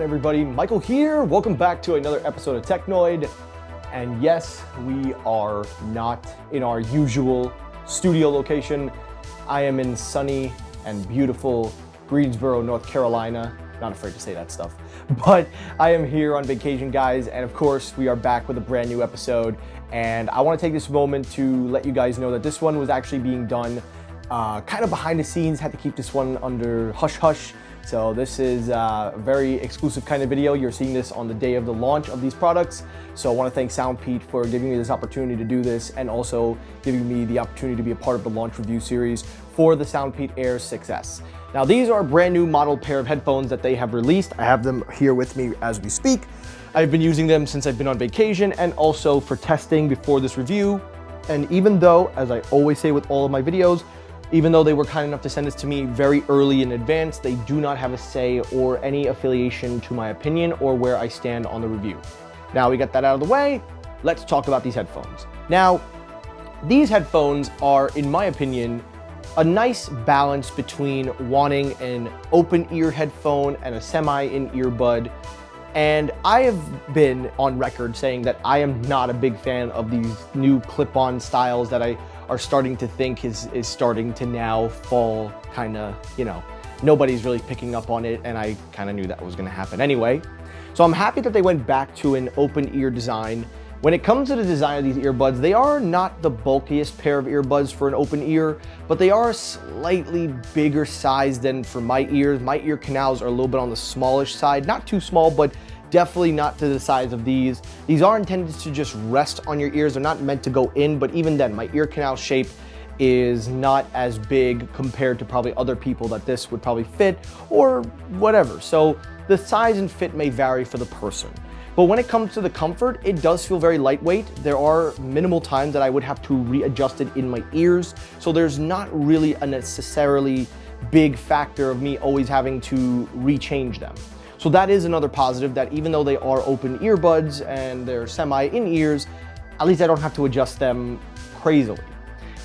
everybody, Michael here. Welcome back to another episode of Technoid. And yes, we are not in our usual studio location. I am in sunny and beautiful Greensboro, North Carolina. Not afraid to say that stuff. But I am here on vacation, guys. And of course, we are back with a brand new episode. And I want to take this moment to let you guys know that this one was actually being done kind of behind the scenes. Had to keep this one under hush hush. So this is a very exclusive kind of video. You're seeing this on the day of the launch of these products. So I want to thank SoundPEAT for giving me this opportunity to do this and also giving me the opportunity to be a part of the launch review series for the SoundPEAT Air6s. Now these are a brand new model pair of headphones that they have released. I have them here with me as we speak. I've been using them since I've been on vacation and also for testing before this review. And even though, as I always say with all of my videos, even though they were kind enough to send this to me very early in advance, they do not have a say or any affiliation to my opinion or where I stand on the review. Now we got that out of the way, let's talk about these headphones. Now, these headphones are, in my opinion, a nice balance between wanting an open ear headphone and a semi-in-ear bud. And I have been on record saying that I am not a big fan of these new clip-on styles that I are starting to think is starting to now fall kind of, nobody's really picking up on it, and I kind of knew that was going to happen anyway. So I'm happy that they went back to an open ear design. When it comes to the design of these earbuds, they are not the bulkiest pair of earbuds for an open ear, but they are slightly bigger size than for my ears. My ear canals are a little bit on the smallish side, not too small, but definitely not to the size of these. These are intended to just rest on your ears. They're not meant to go in, but even then, my ear canal shape is not as big compared to probably other people that this would probably fit or whatever. So the size and fit may vary for the person. But when it comes to the comfort, it does feel very lightweight. There are minimal times that I would have to readjust it in my ears. So there's not really a necessarily big factor of me always having to rechange them. So that is another positive, that even though they are open earbuds and they're semi-in-ears, at least I don't have to adjust them crazily.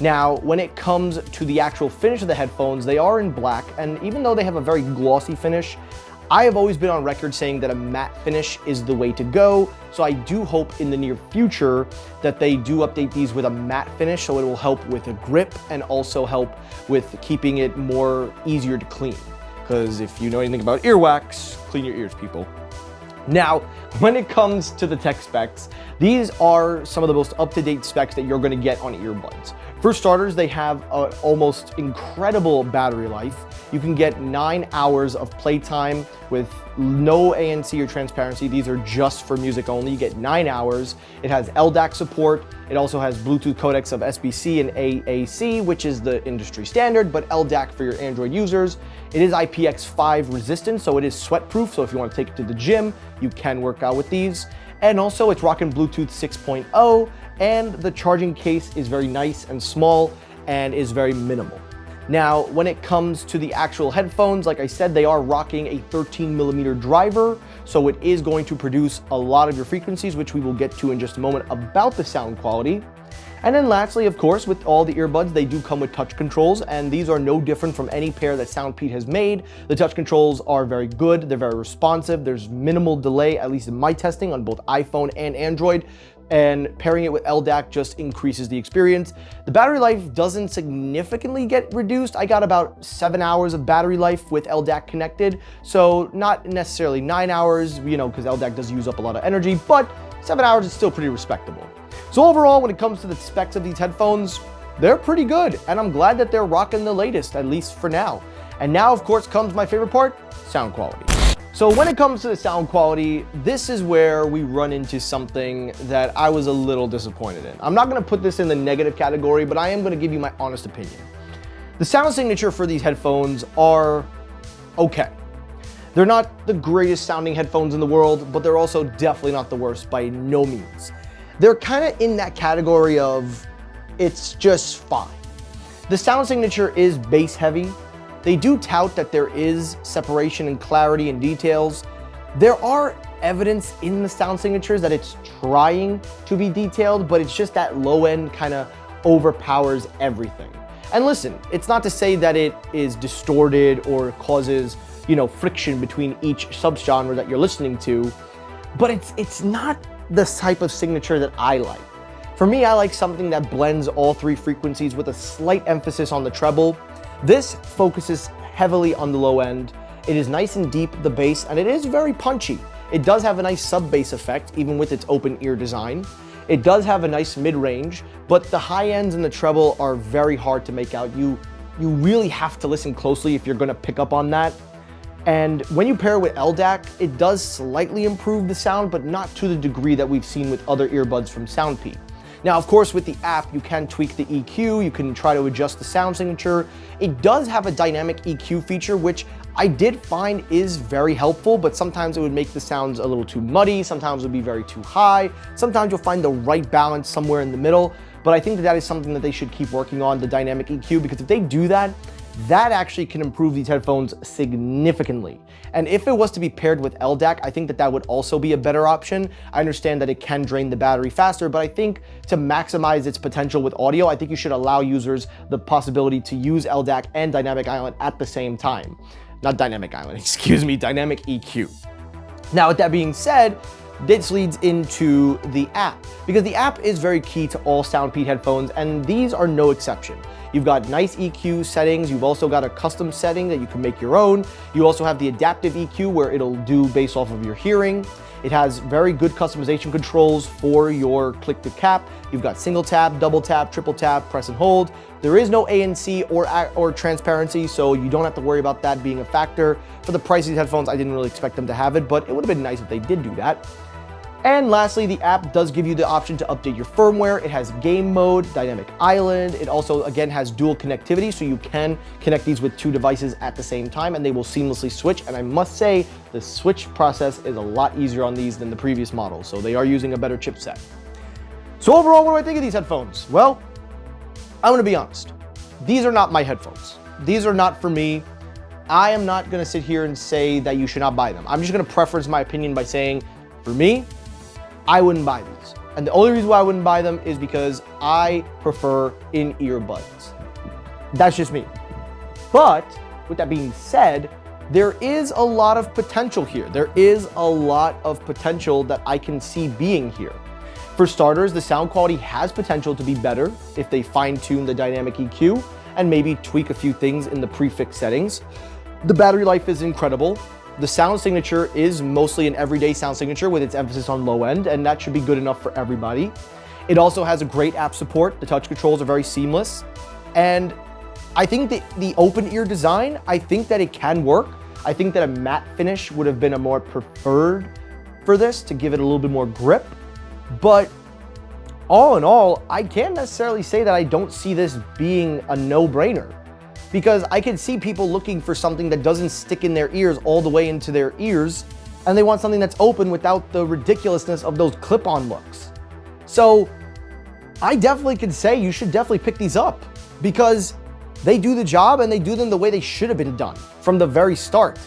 Now, when it comes to the actual finish of the headphones, they are in black, and even though they have a very glossy finish, I have always been on record saying that a matte finish is the way to go. So I do hope in the near future that they do update these with a matte finish, so it will help with a grip and also help with keeping it more easier to clean. Because if you know anything about earwax, clean your ears, people. Now, when it comes to the tech specs, these are some of the most up-to-date specs that you're going to get on earbuds. For starters, they have an almost incredible battery life. You can get 9 hours of playtime with no ANC or transparency. These are just for music only. You get 9 hours. It has LDAC support. It also has Bluetooth codecs of SBC and AAC, which is the industry standard, but LDAC for your Android users. It is IPX5 resistant, so it is sweat-proof. So if you want to take it to the gym, you can work out with these. And also it's rocking Bluetooth 6.0, and the charging case is very nice and small and is very minimal. Now, when it comes to the actual headphones, like I said, they are rocking a 13mm driver, so it is going to produce a lot of your frequencies, which we will get to in just a moment about the sound quality. And then lastly, of course, with all the earbuds, they do come with touch controls, and these are no different from any pair that SoundPEAT has made. The touch controls are very good, they're very responsive, there's minimal delay, at least in my testing on both iPhone and Android, and pairing it with LDAC just increases the experience. The battery life doesn't significantly get reduced. I got about 7 hours of battery life with LDAC connected, so not necessarily 9 hours, because LDAC does use up a lot of energy, but 7 hours is still pretty respectable. So overall, when it comes to the specs of these headphones, they're pretty good, and I'm glad that they're rocking the latest, at least for now. And now, of course, comes my favorite part, sound quality. So when it comes to the sound quality, this is where we run into something that I was a little disappointed in. I'm not gonna put this in the negative category, but I am gonna give you my honest opinion. The sound signature for these headphones are okay. They're not the greatest sounding headphones in the world, but they're also definitely not the worst by no means. They're kind of in that category of, it's just fine. The sound signature is bass heavy. They do tout that there is separation and clarity and details. There are evidence in the sound signatures that it's trying to be detailed, but it's just that low end kind of overpowers everything. And listen, it's not to say that it is distorted or causes friction between each subgenre that you're listening to, but it's not the type of signature that I like. For me, I like something that blends all three frequencies with a slight emphasis on the treble. This focuses heavily on the low end. It is nice and deep, the bass, and it is very punchy. It does have a nice sub-bass effect, even with its open ear design. It does have a nice mid-range, but the high ends and the treble are very hard to make out. You really have to listen closely if you're gonna pick up on that. And when you pair it with LDAC, it does slightly improve the sound, but not to the degree that we've seen with other earbuds from SoundPEAT. Now, of course, with the app, you can tweak the EQ, you can try to adjust the sound signature. It does have a dynamic EQ feature, which I did find is very helpful, but sometimes it would make the sounds a little too muddy, sometimes it would be very too high, sometimes you'll find the right balance somewhere in the middle, but I think that is something that they should keep working on, the dynamic EQ, because if they do that, that actually can improve these headphones significantly. And if it was to be paired with LDAC, I think that that would also be a better option. I understand that it can drain the battery faster, but I think to maximize its potential with audio, I think you should allow users the possibility to use LDAC and Dynamic Island at the same time. Not Dynamic Island, excuse me, Dynamic EQ. Now, with that being said, this leads into the app, because the app is very key to all SoundPEAT headphones, and these are no exception. You've got nice EQ settings. You've also got a custom setting that you can make your own. You also have the adaptive EQ where it'll do based off of your hearing. It has very good customization controls for your click to cap. You've got single tap, double tap, triple tap, press and hold. There is no ANC or transparency, so you don't have to worry about that being a factor. For the price of these headphones, I didn't really expect them to have it, but it would have been nice if they did do that. And lastly, the app does give you the option to update your firmware. It has game mode, Dynamic Island. It also, again, has dual connectivity, so you can connect these with two devices at the same time, and they will seamlessly switch. And I must say, the switch process is a lot easier on these than the previous models, so they are using a better chipset. So overall, what do I think of these headphones? Well, I'm gonna be honest. These are not my headphones. These are not for me. I am not gonna sit here and say that you should not buy them. I'm just gonna preference my opinion by saying, for me, I wouldn't buy these. And the only reason why I wouldn't buy them is because I prefer in-ear buds. That's just me. But with that being said, there is a lot of potential here. There is a lot of potential that I can see being here. For starters, the sound quality has potential to be better if they fine-tune the dynamic EQ and maybe tweak a few things in the prefix settings. The battery life is incredible. The sound signature is mostly an everyday sound signature with its emphasis on low end, and that should be good enough for everybody. It also has a great app support. The touch controls are very seamless. And I think that the open ear design, I think that it can work. I think that a matte finish would have been a more preferred for this to give it a little bit more grip. But all in all, I can't necessarily say that I don't see this being a no-brainer, because I can see people looking for something that doesn't stick in their ears all the way into their ears, and they want something that's open without the ridiculousness of those clip-on looks. So I definitely could say you should definitely pick these up, because they do the job and they do them the way they should have been done from the very start.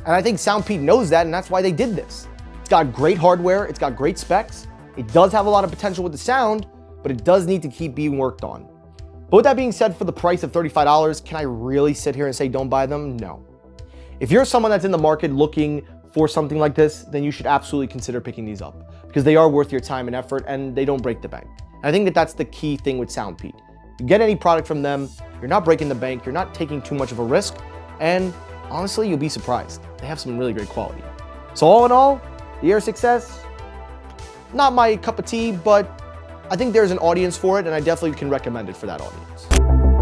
And I think SoundPEAT knows that, and that's why they did this. It's got great hardware, it's got great specs, it does have a lot of potential with the sound, but it does need to keep being worked on. But with that being said, for the price of $35, can I really sit here and say don't buy them? No. If you're someone that's in the market looking for something like this, then you should absolutely consider picking these up, because they are worth your time and effort and they don't break the bank. And I think that that's the key thing with SoundPEAT. You get any product from them, you're not breaking the bank, you're not taking too much of a risk, and honestly, you'll be surprised. They have some really great quality. So all in all, the Air6S, not my cup of tea, but I think there's an audience for it, and I definitely can recommend it for that audience.